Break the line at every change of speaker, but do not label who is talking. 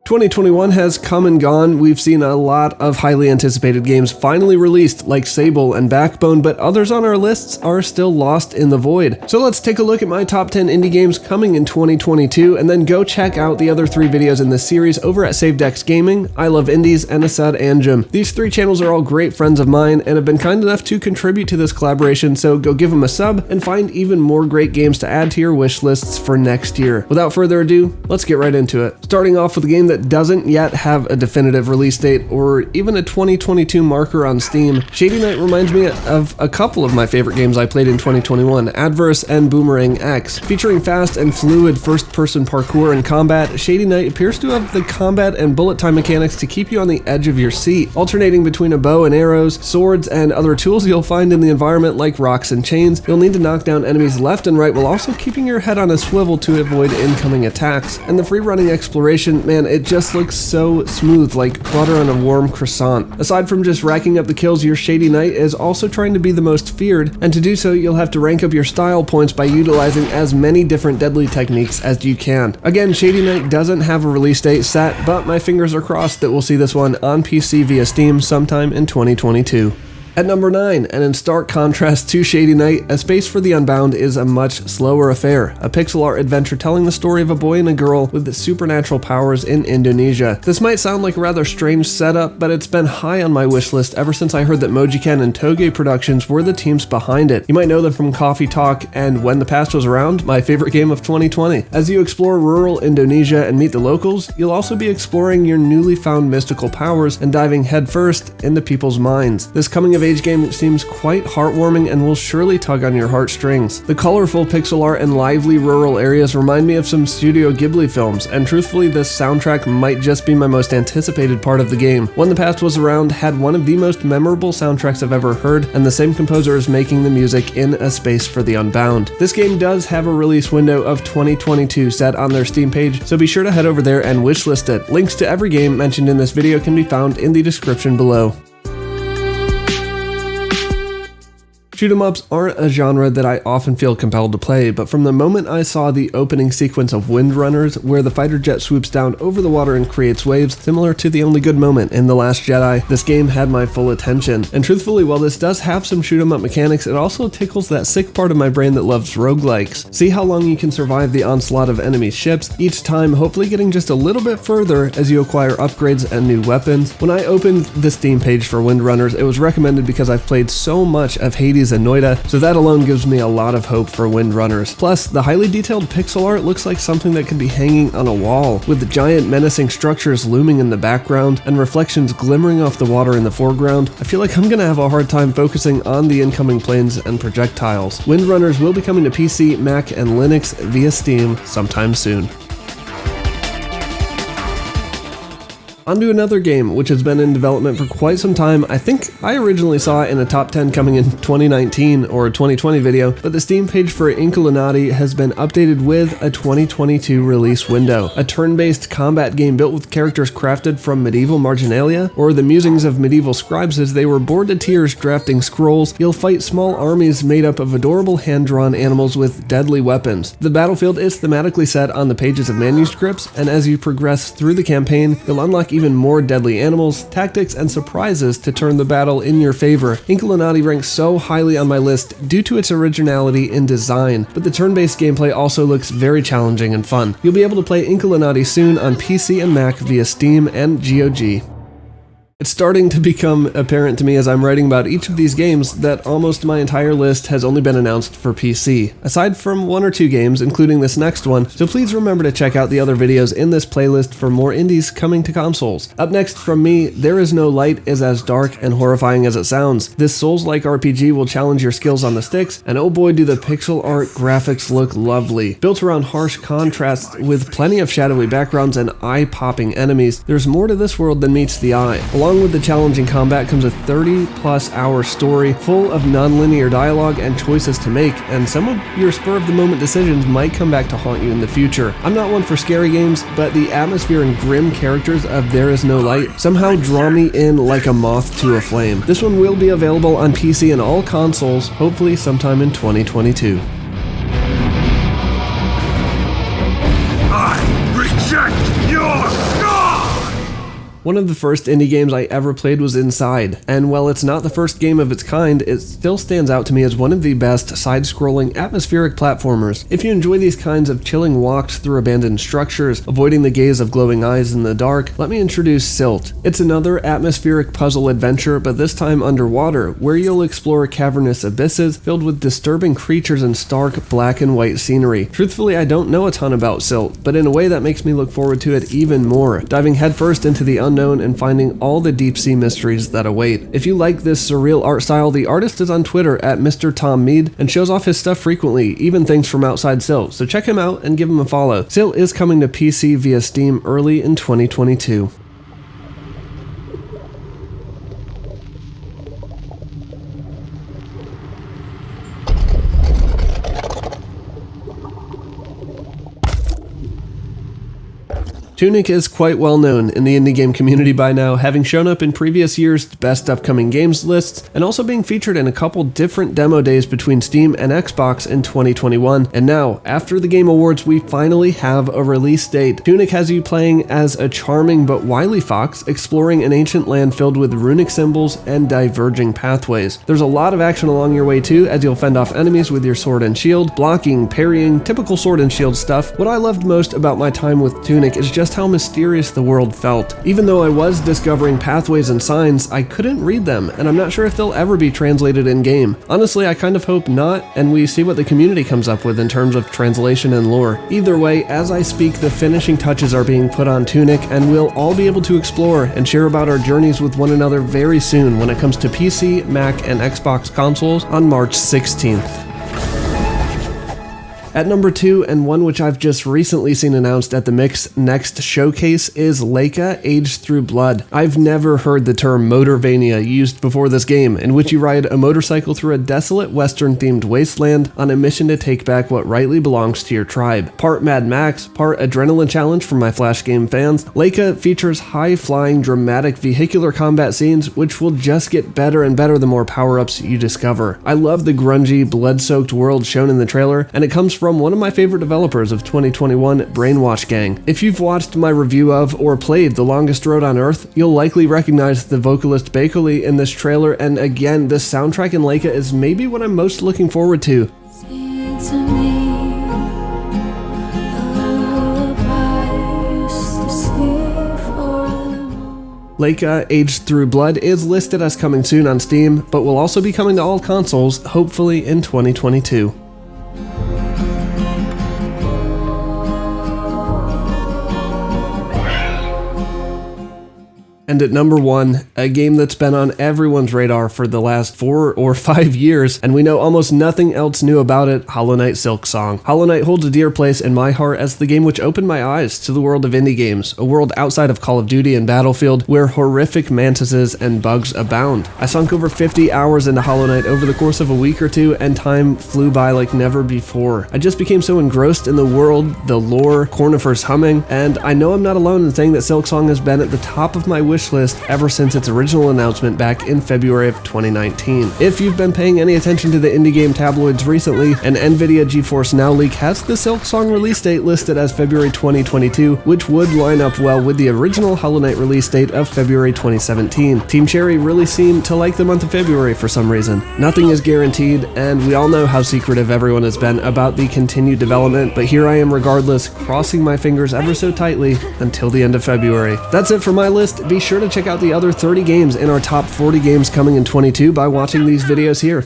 2021 has come and gone. We've seen a lot of highly anticipated games finally released, like Sable and Backbone, but others on our lists are still lost in the void. So let's take a look at my top 10 indie games coming in 2022, and then go check out the other 3 videos in this series over at SaveDex Gaming, I Love Indies, and Asad Anjum. These 3 channels are all great friends of mine and have been kind enough to contribute to this collaboration, so go give them a sub and find even more great games to add to your wish lists for next year. Without further ado, let's get right into it. Starting off with a game that doesn't yet have a definitive release date or even a 2022 marker on Steam, Shady Knight reminds me of a couple of my favorite games I played in 2021, Adverse and Boomerang X. Featuring fast and fluid first-person parkour and combat, Shady Knight appears to have the combat and bullet time mechanics to keep you on the edge of your seat, alternating between a bow and arrows, swords, and other tools you'll find in the environment like rocks and chains. You'll need to knock down enemies left and right while also keeping your head on a swivel to avoid incoming attacks. And the free-running exploration, man, it just looks so smooth, like butter on a warm croissant. Aside from just racking up the kills, your Shady Knight is also trying to be the most feared, and to do so you'll have to rank up your style points by utilizing as many different deadly techniques as you can. Again, Shady Knight doesn't have a release date set, but my fingers are crossed that we'll see this one on PC via Steam sometime in 2022. At number 9, and in stark contrast to Shady Knight, A Space for the Unbound is a much slower affair, a pixel art adventure telling the story of a boy and a girl with supernatural powers in Indonesia. This might sound like a rather strange setup, but it's been high on my wish list ever since I heard that Mojiken and Toge Productions were the teams behind it. You might know them from Coffee Talk and When the Past Was Around, my favorite game of 2020. As you explore rural Indonesia and meet the locals, you'll also be exploring your newly found mystical powers and diving headfirst into people's minds. This coming of age game seems quite heartwarming and will surely tug on your heartstrings. The colorful pixel art and lively rural areas remind me of some Studio Ghibli films, and truthfully this soundtrack might just be my most anticipated part of the game. When the Past Was Around had one of the most memorable soundtracks I've ever heard, and the same composer is making the music in A Space for the Unbound. This game does have a release window of 2022 set on their Steam page, so be sure to head over there and wishlist it. Links to every game mentioned in this video can be found in the description below. Shoot 'em ups aren't a genre that I often feel compelled to play, but from the moment I saw the opening sequence of Windrunners, where the fighter jet swoops down over the water and creates waves, similar to the only good moment in The Last Jedi, this game had my full attention. And truthfully, while this does have some shoot 'em up mechanics, it also tickles that sick part of my brain that loves roguelikes. See how long you can survive the onslaught of enemy ships, each time hopefully getting just a little bit further as you acquire upgrades and new weapons. When I opened the Steam page for Windrunners, it was recommended because I've played so much of Hades and Noida, so that alone gives me a lot of hope for Windrunners. Plus, the highly detailed pixel art looks like something that could be hanging on a wall, with giant menacing structures looming in the background and reflections glimmering off the water in the foreground. I feel like I'm gonna have a hard time focusing on the incoming planes and projectiles. Windrunners will be coming to PC, Mac, and Linux via Steam sometime soon. On to another game, which has been in development for quite some time. I think I originally saw it in a top 10 coming in 2019 or 2020 video, but the Steam page for Inkulinati has been updated with a 2022 release window. A turn-based combat game built with characters crafted from medieval marginalia, or the musings of medieval scribes as they were bored to tears drafting scrolls. You'll fight small armies made up of adorable hand-drawn animals with deadly weapons. The battlefield is thematically set on the pages of manuscripts, and as you progress through the campaign, you'll unlock even more deadly animals, tactics, and surprises to turn the battle in your favor. Inkulinati ranks so highly on my list due to its originality in design, but the turn-based gameplay also looks very challenging and fun. You'll be able to play Inkulinati soon on PC and Mac via Steam and GOG. It's starting to become apparent to me as I'm writing about each of these games that almost my entire list has only been announced for PC, aside from 1 or 2 games, including this next one, so please remember to check out the other videos in this playlist for more indies coming to consoles. Up next from me, There Is No Light is as dark and horrifying as it sounds. This Souls-like RPG will challenge your skills on the sticks, and oh boy do the pixel art graphics look lovely. Built around harsh contrasts with plenty of shadowy backgrounds and eye-popping enemies, there's more to this world than meets the eye. Along with the challenging combat comes a 30+ hour story full of non-linear dialogue and choices to make, and some of your spur-of-the-moment decisions might come back to haunt you in the future. I'm not one for scary games, but the atmosphere and grim characters of There Is No Light somehow draw me in like a moth to a flame. This one will be available on PC and all consoles, hopefully sometime in 2022.
I reject your God!
One of the first indie games I ever played was Inside, and while it's not the first game of its kind, it still stands out to me as one of the best side-scrolling atmospheric platformers. If you enjoy these kinds of chilling walks through abandoned structures, avoiding the gaze of glowing eyes in the dark, let me introduce Silt. It's another atmospheric puzzle adventure, but this time underwater, where you'll explore cavernous abysses filled with disturbing creatures and stark black and white scenery. Truthfully, I don't know a ton about Silt, but in a way that makes me look forward to it even more, diving headfirst into the unknown and finding all the deep sea mysteries that await. If you like this surreal art style, the artist is on Twitter at Mr. Tom Mead and shows off his stuff frequently, even things from outside Silt, so check him out and give him a follow. Silt is coming to PC via Steam early in 2022. TUNIC is quite well known in the indie game community by now, having shown up in previous years' best upcoming games lists, and also being featured in a couple different demo days between Steam and Xbox in 2021. And now, after the Game Awards, we finally have a release date. TUNIC has you playing as a charming but wily fox, exploring an ancient land filled with runic symbols and diverging pathways. There's a lot of action along your way too, as you'll fend off enemies with your sword and shield, blocking, parrying, typical sword and shield stuff. What I loved most about my time with TUNIC is just how mysterious the world felt. Even though I was discovering pathways and signs, I couldn't read them, and I'm not sure if they'll ever be translated in-game. Honestly, I kind of hope not, and we see what the community comes up with in terms of translation and lore. Either way, as I speak, the finishing touches are being put on TUNIC, and we'll all be able to explore and share about our journeys with one another very soon when it comes to PC, Mac, and Xbox consoles on March 16th. At number 2, and one which I've just recently seen announced at the Mix Next showcase, is Laika Aged Through Blood. I've never heard the term Motorvania used before this game, in which you ride a motorcycle through a desolate western-themed wasteland on a mission to take back what rightly belongs to your tribe. Part Mad Max, part adrenaline challenge for my Flash game fans, Laika features high-flying, dramatic vehicular combat scenes, which will just get better and better the more power-ups you discover. I love the grungy, blood-soaked world shown in the trailer, and it comes from one of my favorite developers of 2021, Brainwash Gang. If you've watched my review of or played The Longest Road on Earth, you'll likely recognize the vocalist Bakeley in this trailer, and again, this soundtrack in Laika is maybe what I'm most looking forward to. Laika Aged Through Blood is listed as coming soon on Steam, but will also be coming to all consoles, hopefully in 2022. And at number 1, a game that's been on everyone's radar for the last 4 or 5 years, and we know almost nothing else new about it, Hollow Knight Silksong. Hollow Knight holds a dear place in my heart as the game which opened my eyes to the world of indie games, a world outside of Call of Duty and Battlefield, where horrific mantises and bugs abound. I sunk over 50 hours into Hollow Knight over the course of a week or two, and time flew by like never before. I just became so engrossed in the world, the lore, Cornifer's humming, and I know I'm not alone in saying that Silksong has been at the top of my wish list ever since its original announcement back in February of 2019. If you've been paying any attention to the indie game tabloids recently, an Nvidia GeForce Now leak has the Silksong release date listed as February 2022, which would line up well with the original Hollow Knight release date of February 2017. Team Cherry really seemed to like the month of February for some reason. Nothing is guaranteed, and we all know how secretive everyone has been about the continued development, but here I am regardless, crossing my fingers ever so tightly until the end of February. That's it for my list. Be sure to check out the other 30 games in our top 40 games coming in 22 by watching these videos here.